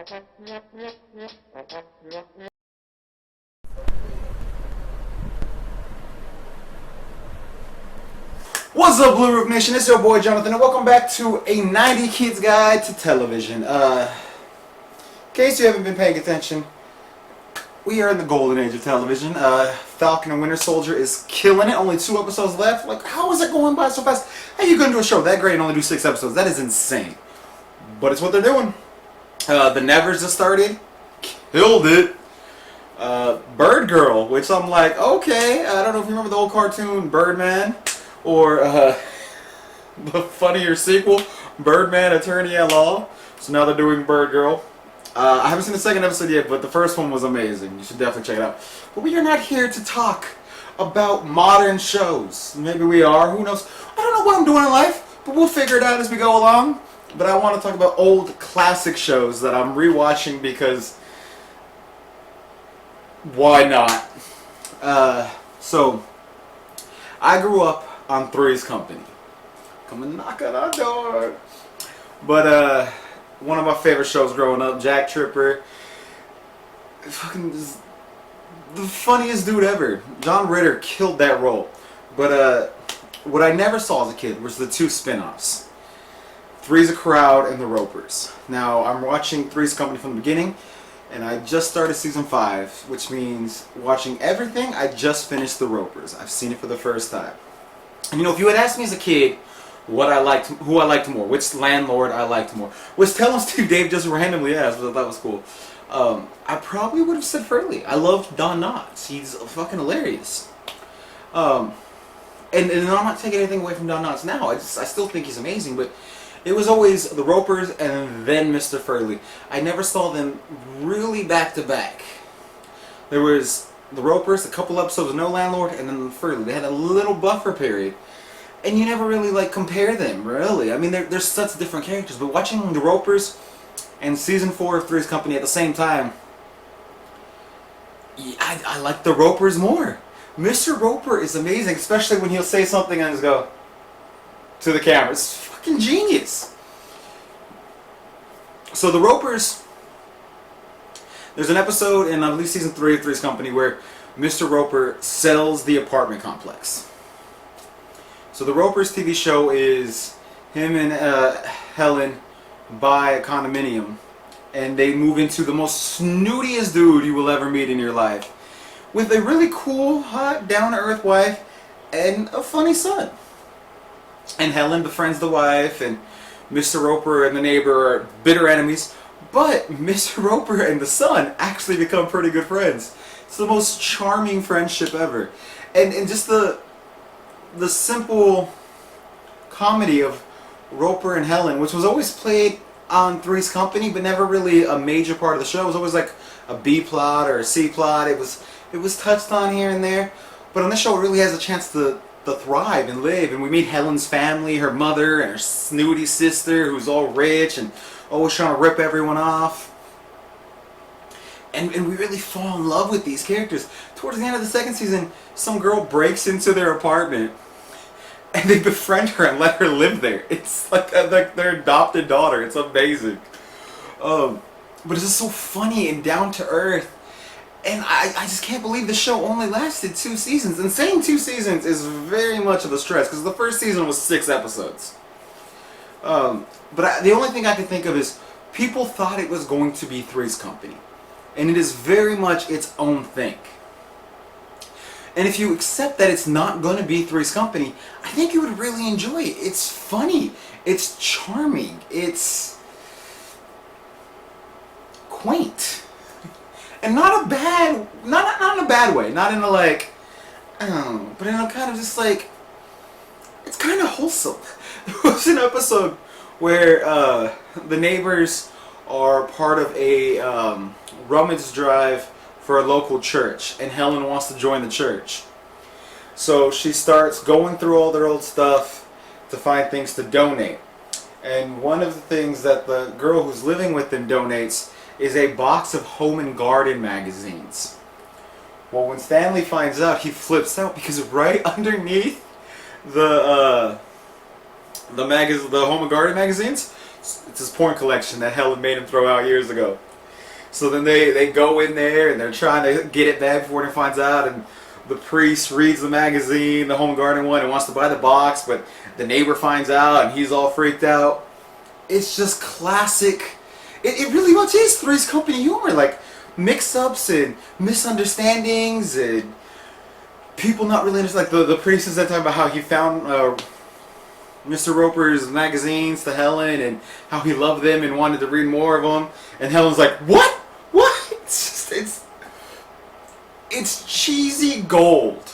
What's up, Blueroof Nation? It's your boy Jonathan, and welcome back to a 90 Kids Guide to Television. In case you haven't been paying attention, we are in the golden age of television. Falcon and Winter Soldier is killing it. Only 2 episodes left. Like, how is it going by so fast? How are you going to do a show that great and only do 6 episodes? That is insane. But it's what they're doing. The Nevers just started. Killed it. Bird Girl, which I'm like, okay. I don't know if you remember the old cartoon Birdman. Or the funnier sequel, Birdman Attorney at Law. So now they're doing Bird Girl. I haven't seen the second episode yet, but the first one was amazing. You should definitely check it out. But we are not here to talk about modern shows. Maybe we are, who knows. I don't know what I'm doing in life, but we'll figure it out as we go along. But I want to talk about old classic shows that I'm rewatching because why not? So I grew up on Three's Company. Come and knock on our door. But one of my favorite shows growing up, Jack Tripper, fucking the funniest dude ever. John Ritter killed that role. But what I never saw as a kid was the 2 spin-offs. Three's a Crowd and The Ropers. Now I'm watching Three's Company from the beginning, and I just started season 5, which means watching everything. I just finished The Ropers. I've seen it for the first time. And you know, if you had asked me as a kid who I liked more, which landlord I liked more, which tell him Steve Dave just randomly asked, but I thought was cool. I probably would have said Furley. I loved Don Knotts. He's fucking hilarious. And I'm not taking anything away from Don Knotts now. I still think he's amazing, but it was always the Ropers and then Mr. Furley. I never saw them really back to back. There was the Ropers, a couple episodes of No Landlord, and then Furley. They had a little buffer period, and you never really like compare them, really. I mean, they're such different characters. But watching the Ropers and season 4 of Three's Company at the same time, I like the Ropers more. Mr. Roper is amazing, especially when he'll say something and just go to the camera. It's fucking genius. So the Ropers, there's an episode in, I believe, season 3 of Three's Company where Mr. Roper sells the apartment complex. So the Ropers TV show is him and Helen buy a condominium, and they move into the most snootiest dude you will ever meet in your life, with a really cool, hot, down-to-earth wife and a funny son. And Helen befriends the wife, and Mr. Roper and the neighbor are bitter enemies. But Mr. Roper and the son actually become pretty good friends. It's the most charming friendship ever. And just the simple comedy of Roper and Helen, which was always played on Three's Company, but never really a major part of the show. It was always like a B plot or a C plot. It was touched on here and there. But on this show, it really has a chance to thrive and live. And we meet Helen's family, her mother, and her snooty sister, who's all rich and always trying to rip everyone off. And we really fall in love with these characters. Towards the end of the second season, some girl breaks into their apartment and they befriend her and let her live there. It's like their adopted daughter. It's amazing. But it's just so funny and down to earth. And I just can't believe the show only lasted 2 seasons. And saying 2 seasons is very much of a stretch because the first season was 6 episodes. But the only thing I can think of is people thought it was going to be Three's Company. And it is very much its own thing. And if you accept that it's not going to be Three's Company, I think you would really enjoy it. It's funny. It's charming. It's quaint. And not a bad, not in a bad way. Not in a like, oh, but in a kind of just like, it's kind of wholesome. There was an episode where the neighbors are part of a rummage drive for a local church, and Helen wants to join the church. So she starts going through all their old stuff to find things to donate. And one of the things that the girl who's living with them donates is a box of home and garden magazines. Well, when Stanley finds out, he flips out because right underneath the home and garden magazines, it's his porn collection that Helen made him throw out years ago. So then they go in there and they're trying to get it back before he finds out, and the priest reads the magazine, the Home Garden one, and wants to buy the box, but the neighbor finds out and he's all freaked out. It's just classic. It really much is Three's Company humor, like mix-ups and misunderstandings and people not really understand. Like the priest is that talking about how he found Mr. Roper's magazines to Helen and how he loved them and wanted to read more of them, and Helen's like, "What? What?" It's cheesy gold.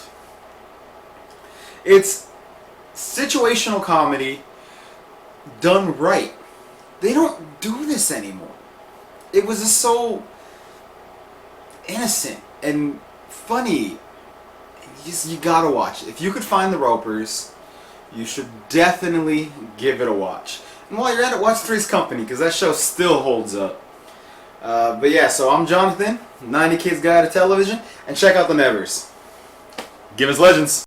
It's situational comedy done right. They don't do this anymore. It was just so innocent and funny. You gotta watch it. If you could find The Ropers, you should definitely give it a watch. And while you're at it, watch Three's Company, because that show still holds up. But yeah, so I'm Jonathan, 90 Kids Guide to Television, and check out the Nevers. Give us legends.